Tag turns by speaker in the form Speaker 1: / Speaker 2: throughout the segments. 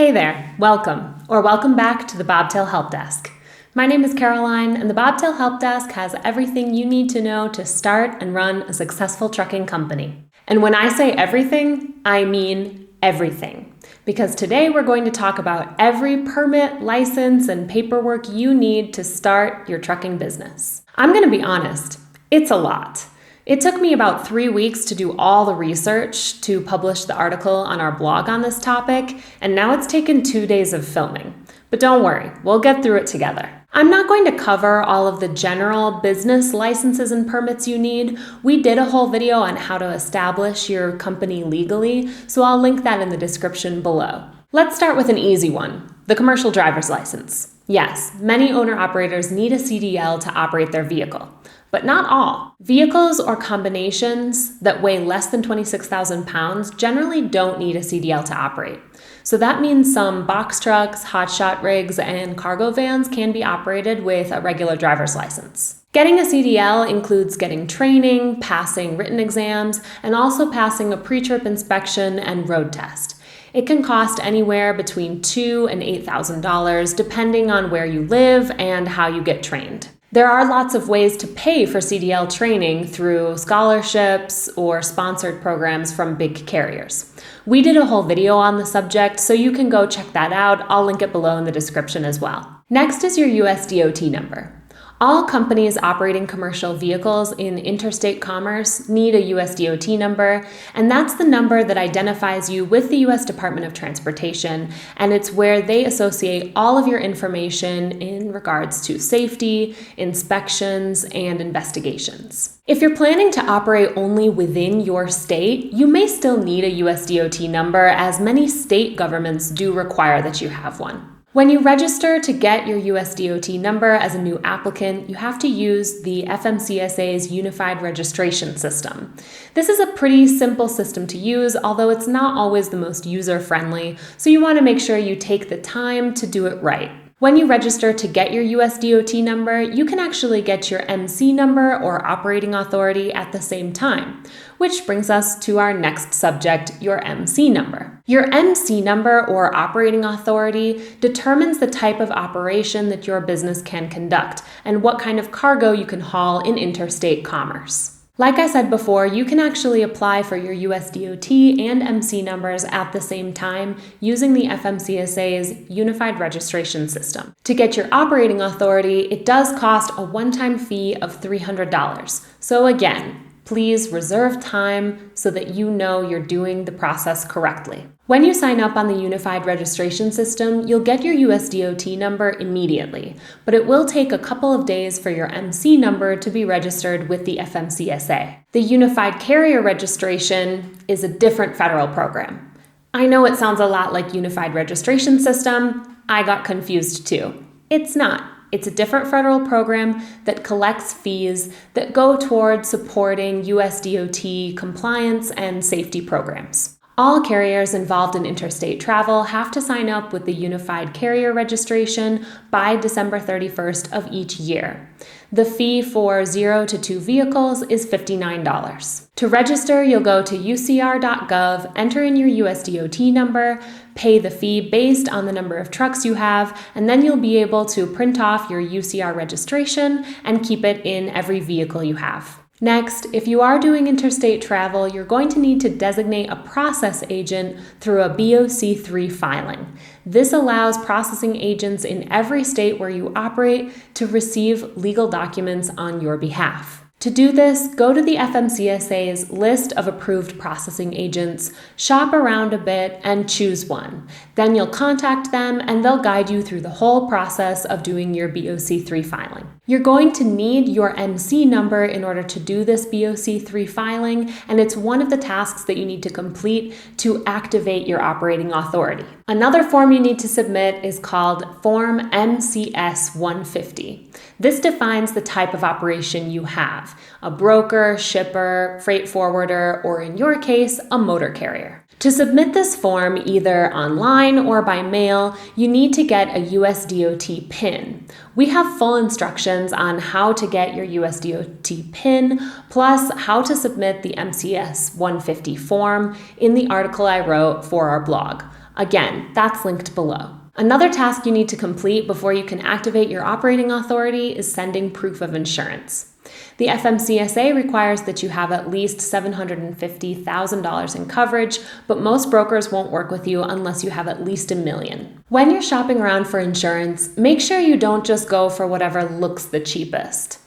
Speaker 1: Hey there, welcome back to the Bobtail Help Desk. My name is Caroline, and the Bobtail Help Desk has everything you need to know to start and run a successful trucking company. And when I say everything, I mean everything. Because today we're going to talk about every permit, license, and paperwork you need to start your trucking business. I'm going to be honest, it's a lot. It took me about 3 weeks to do all the research to publish the article on our blog on this topic, and now it's taken 2 days of filming. But don't worry, we'll get through it together. I'm not going to cover all of the general business licenses and permits you need. We did a whole video on how to establish your company legally, so I'll link that in the description below. Let's start with an easy one, the commercial driver's license. Yes, many owner-operators need a CDL to operate their vehicle. But not all. Vehicles or combinations that weigh less than 26,000 pounds generally don't need a CDL to operate. So that means some box trucks, hotshot rigs, and cargo vans can be operated with a regular driver's license. Getting a CDL includes getting training, passing written exams, and also passing a pre-trip inspection and road test. It can cost anywhere between $2,000 and $8,000 depending on where you live and how you get trained. There are lots of ways to pay for CDL training through scholarships or sponsored programs from big carriers. We did a whole video on the subject, so you can go check that out. I'll link it below in the description as well. Next is your US DOT number. All companies operating commercial vehicles in interstate commerce need a US DOT number, and that's the number that identifies you with the US Department of Transportation, and it's where they associate all of your information in regards to safety, inspections, and investigations. If you're planning to operate only within your state, you may still need a US DOT number, as many state governments do require that you have one. When you register to get your US DOT number as a new applicant, you have to use the FMCSA's Unified Registration System. This is a pretty simple system to use, although it's not always the most user-friendly, so you want to make sure you take the time to do it right. When you register to get your US DOT number, you can actually get your MC number or operating authority at the same time, which brings us to our next subject, your MC number. Your MC number or operating authority determines the type of operation that your business can conduct and what kind of cargo you can haul in interstate commerce. Like I said before, you can actually apply for your US DOT and MC numbers at the same time using the FMCSA's Unified Registration System. To get your operating authority, it does cost a one-time fee of $300. So again, please reserve time so that you know you're doing the process correctly. When you sign up on the Unified Registration System, you'll get your US DOT number immediately, but it will take a couple of days for your MC number to be registered with the FMCSA. The Unified Carrier Registration is a different federal program. I know it sounds a lot like Unified Registration System. I got confused too. It's not. It's a different federal program that collects fees that go toward supporting US DOT compliance and safety programs. All carriers involved in interstate travel have to sign up with the Unified Carrier Registration by December 31st of each year. The fee for 0 to 2 vehicles is $59. To register, you'll go to ucr.gov, enter in your US DOT number, pay the fee based on the number of trucks you have, and then you'll be able to print off your UCR registration and keep it in every vehicle you have. Next, if you are doing interstate travel, you're going to need to designate a process agent through a BOC3 filing. This allows processing agents in every state where you operate to receive legal documents on your behalf. To do this, go to the FMCSA's list of approved processing agents, shop around a bit, and choose one. Then you'll contact them and they'll guide you through the whole process of doing your BOC3 filing. You're going to need your MC number in order to do this BOC3 filing, and it's one of the tasks that you need to complete to activate your operating authority. Another form you need to submit is called Form MCS 150. This defines the type of operation you have: a broker, shipper, freight forwarder, or in your case, a motor carrier. To submit this form either online or by mail, you need to get a US DOT PIN. We have full instructions on how to get your US DOT PIN, plus how to submit the MCS 150 form in the article I wrote for our blog. Again, that's linked below. Another task you need to complete before you can activate your operating authority is sending proof of insurance. The FMCSA requires that you have at least $750,000 in coverage, but most brokers won't work with you unless you have at least $1 million. When you're shopping around for insurance, make sure you don't just go for whatever looks the cheapest.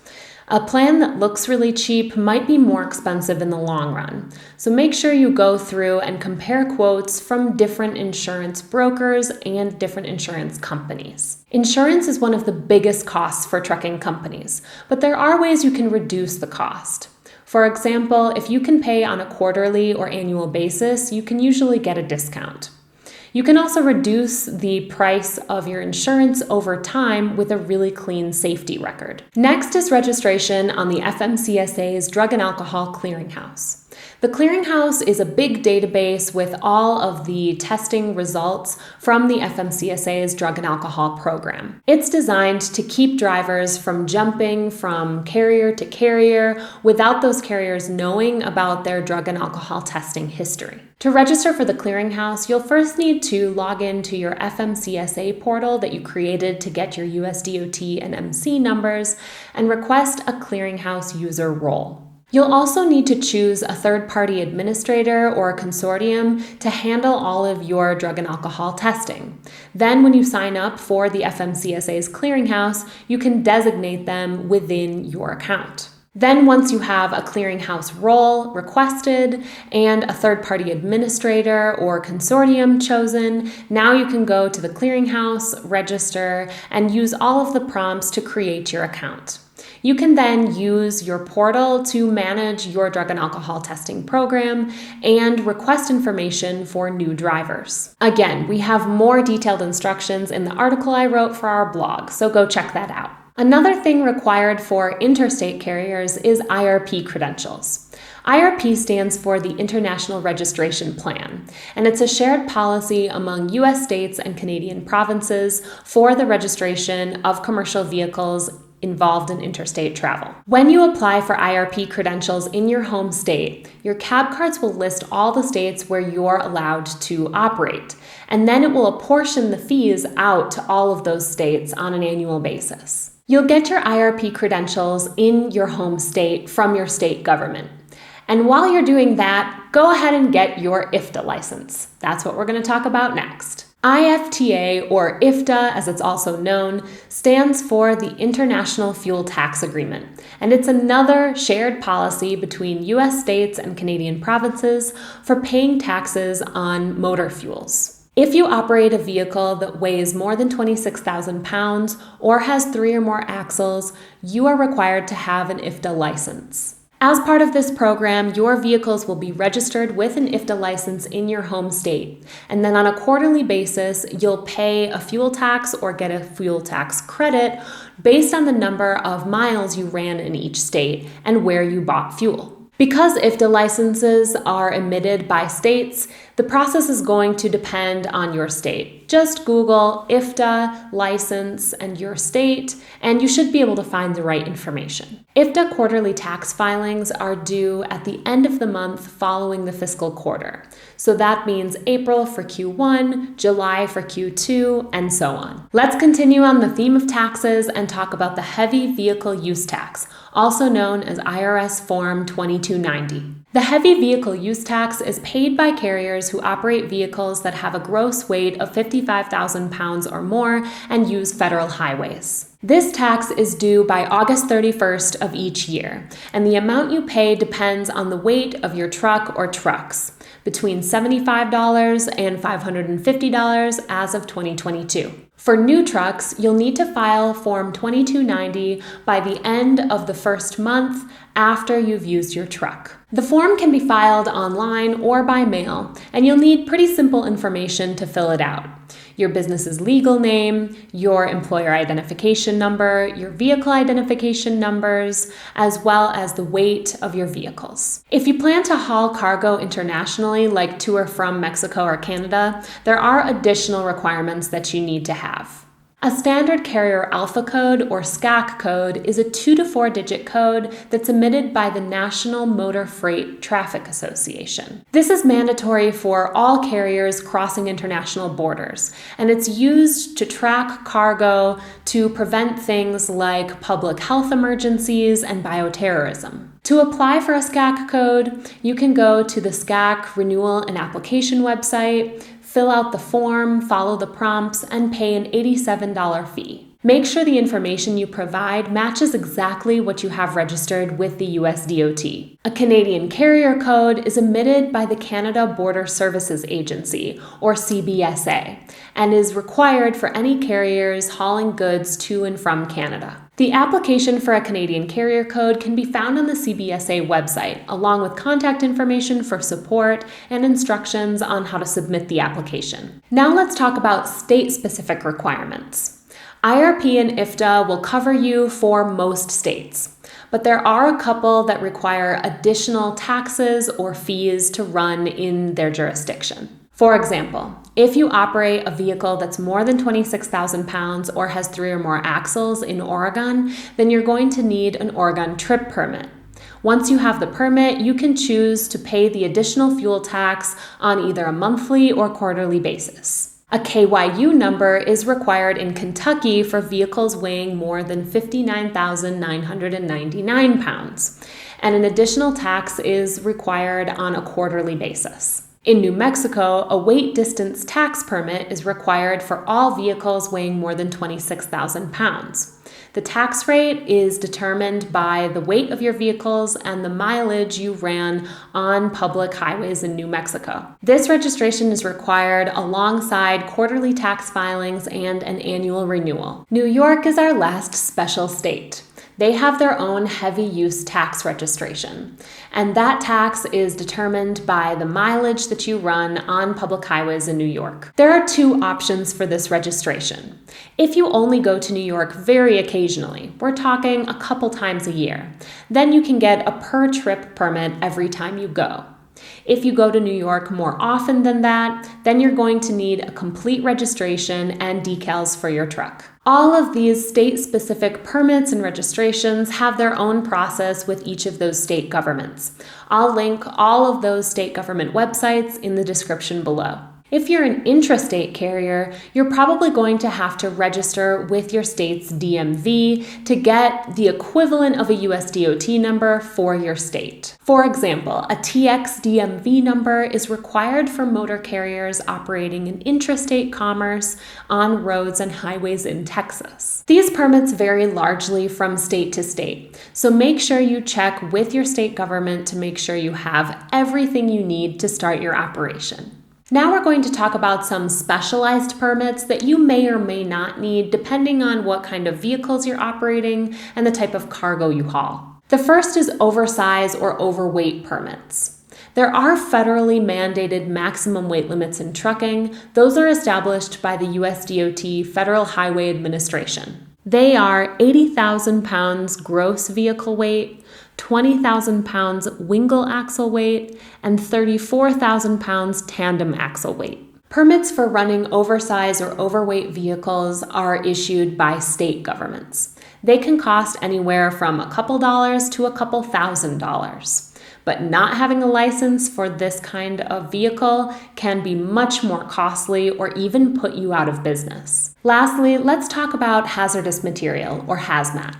Speaker 1: A plan that looks really cheap might be more expensive in the long run, so make sure you go through and compare quotes from different insurance brokers and different insurance companies. Insurance is one of the biggest costs for trucking companies, but there are ways you can reduce the cost. For example, if you can pay on a quarterly or annual basis, you can usually get a discount. You can also reduce the price of your insurance over time with a really clean safety record. Next is registration on the FMCSA's Drug and Alcohol Clearinghouse. The Clearinghouse is a big database with all of the testing results from the FMCSA's Drug and Alcohol program. It's designed to keep drivers from jumping from carrier to carrier without those carriers knowing about their drug and alcohol testing history. To register for the Clearinghouse, you'll first need to log into your FMCSA portal that you created to get your USDOT and MC numbers and request a Clearinghouse user role. You'll also need to choose a third-party administrator or a consortium to handle all of your drug and alcohol testing. Then when you sign up for the FMCSA's Clearinghouse, you can designate them within your account. Then once you have a Clearinghouse role requested and a third-party administrator or consortium chosen, now you can go to the Clearinghouse, register, and use all of the prompts to create your account. You can then use your portal to manage your drug and alcohol testing program and request information for new drivers. Again, we have more detailed instructions in the article I wrote for our blog, so go check that out. Another thing required for interstate carriers is IRP credentials. IRP stands for the International Registration Plan, and it's a shared policy among U.S. states and Canadian provinces for the registration of commercial vehicles involved in interstate travel. When you apply for IRP credentials in your home state, your cab cards will list all the states where you're allowed to operate, and then it will apportion the fees out to all of those states on an annual basis. You'll get your IRP credentials in your home state from your state government. And while you're doing that, go ahead and get your IFTA license. That's what we're going to talk about next. IFTA, or IFTA as it's also known, stands for the International Fuel Tax Agreement, and it's another shared policy between U.S. states and Canadian provinces for paying taxes on motor fuels. If you operate a vehicle that weighs more than 26,000 pounds or has 3 or more axles, you are required to have an IFTA license. As part of this program, your vehicles will be registered with an IFTA license in your home state, and then on a quarterly basis, you'll pay a fuel tax or get a fuel tax credit based on the number of miles you ran in each state and where you bought fuel. Because IFTA licenses are emitted by states, the process is going to depend on your state. Just Google IFTA license and your state, and you should be able to find the right information. IFTA quarterly tax filings are due at the end of the month following the fiscal quarter. So that means April for Q1, July for Q2, and so on. Let's continue on the theme of taxes and talk about the heavy vehicle use tax, also known as IRS Form 2290. The heavy vehicle use tax is paid by carriers who operate vehicles that have a gross weight of 55,000 pounds or more and use federal highways. This tax is due by August 31st of each year, and the amount you pay depends on the weight of your truck or trucks, between $75 and $550 as of 2022. For new trucks, you'll need to file Form 2290 by the end of the first month after you've used your truck. The form can be filed online or by mail, and you'll need pretty simple information to fill it out. Your business's legal name, your employer identification number, your vehicle identification numbers, as well as the weight of your vehicles. If you plan to haul cargo internationally, like to or from Mexico or Canada, there are additional requirements that you need to have. A standard carrier alpha code, or SCAC code, is a 2 to 4 digit code that's emitted by the National Motor Freight Traffic Association. This is mandatory for all carriers crossing international borders, and it's used to track cargo to prevent things like public health emergencies and bioterrorism. To apply for a SCAC code, you can go to the SCAC Renewal and Application website, fill out the form, follow the prompts, and pay an $87 fee. Make sure the information you provide matches exactly what you have registered with the US DOT. A Canadian carrier code is emitted by the Canada Border Services Agency, or CBSA, and is required for any carriers hauling goods to and from Canada. The application for a Canadian carrier code can be found on the CBSA website, along with contact information for support and instructions on how to submit the application. Now let's talk about state-specific requirements. IRP and IFTA will cover you for most states, but there are a couple that require additional taxes or fees to run in their jurisdiction. For example, if you operate a vehicle that's more than 26,000 pounds or has 3 or more axles in Oregon, then you're going to need an Oregon trip permit. Once you have the permit, you can choose to pay the additional fuel tax on either a monthly or quarterly basis. A KYU number is required in Kentucky for vehicles weighing more than 59,999 pounds, and an additional tax is required on a quarterly basis. In New Mexico, a weight distance tax permit is required for all vehicles weighing more than 26,000 pounds. The tax rate is determined by the weight of your vehicles and the mileage you ran on public highways in New Mexico. This registration is required alongside quarterly tax filings and an annual renewal. New York is our last special state. They have their own heavy use tax registration, and that tax is determined by the mileage that you run on public highways in New York. There are 2 options for this registration. If you only go to New York very occasionally, we're talking a couple times a year, then you can get a per trip permit every time you go. If you go to New York more often than that, then you're going to need a complete registration and decals for your truck. All of these state-specific permits and registrations have their own process with each of those state governments. I'll link all of those state government websites in the description below. If you're an intrastate carrier, you're probably going to have to register with your state's DMV to get the equivalent of a US DOT number for your state. For example, a TX DMV number is required for motor carriers operating in intrastate commerce on roads and highways in Texas. These permits vary largely from state to state, so make sure you check with your state government to make sure you have everything you need to start your operation. Now we're going to talk about some specialized permits that you may or may not need depending on what kind of vehicles you're operating and the type of cargo you haul. The first is oversize or overweight permits. There are federally mandated maximum weight limits in trucking. Those are established by the US DOT Federal Highway Administration. They are 80,000 pounds gross vehicle weight, 20,000 pounds wingle axle weight, and 34,000 pounds tandem axle weight. Permits for running oversized or overweight vehicles are issued by state governments. They can cost anywhere from a couple dollars to a couple $1,000s. But not having a license for this kind of vehicle can be much more costly or even put you out of business. Lastly, let's talk about hazardous material, or hazmat.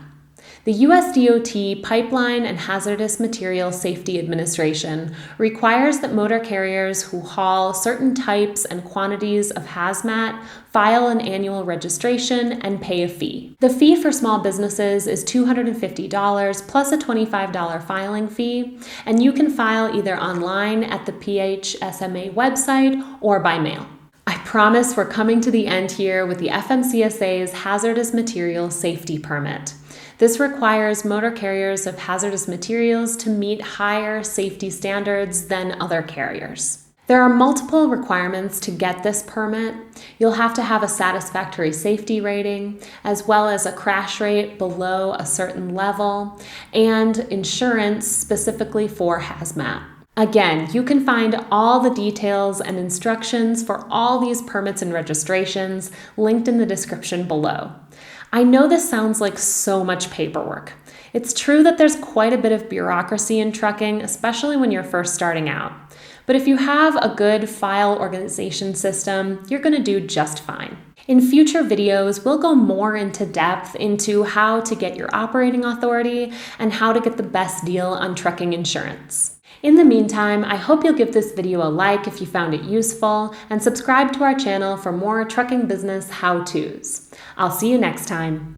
Speaker 1: The US DOT Pipeline and Hazardous Material Safety Administration requires that motor carriers who haul certain types and quantities of hazmat file an annual registration and pay a fee. The fee for small businesses is $250 plus a $25 filing fee, and you can file either online at the FMCSA website or by mail. I promise we're coming to the end here with the FMCSA's Hazardous Material Safety Permit. This requires motor carriers of hazardous materials to meet higher safety standards than other carriers. There are multiple requirements to get this permit. You'll have to have a satisfactory safety rating, as well as a crash rate below a certain level, and insurance specifically for hazmat. Again, you can find all the details and instructions for all these permits and registrations linked in the description below. I know this sounds like so much paperwork. It's true that there's quite a bit of bureaucracy in trucking, especially when you're first starting out. But if you have a good file organization system, you're going to do just fine. In future videos, we'll go more into depth into how to get your operating authority and how to get the best deal on trucking insurance. In the meantime, I hope you'll give this video a like if you found it useful and subscribe to our channel for more trucking business how-tos. I'll see you next time.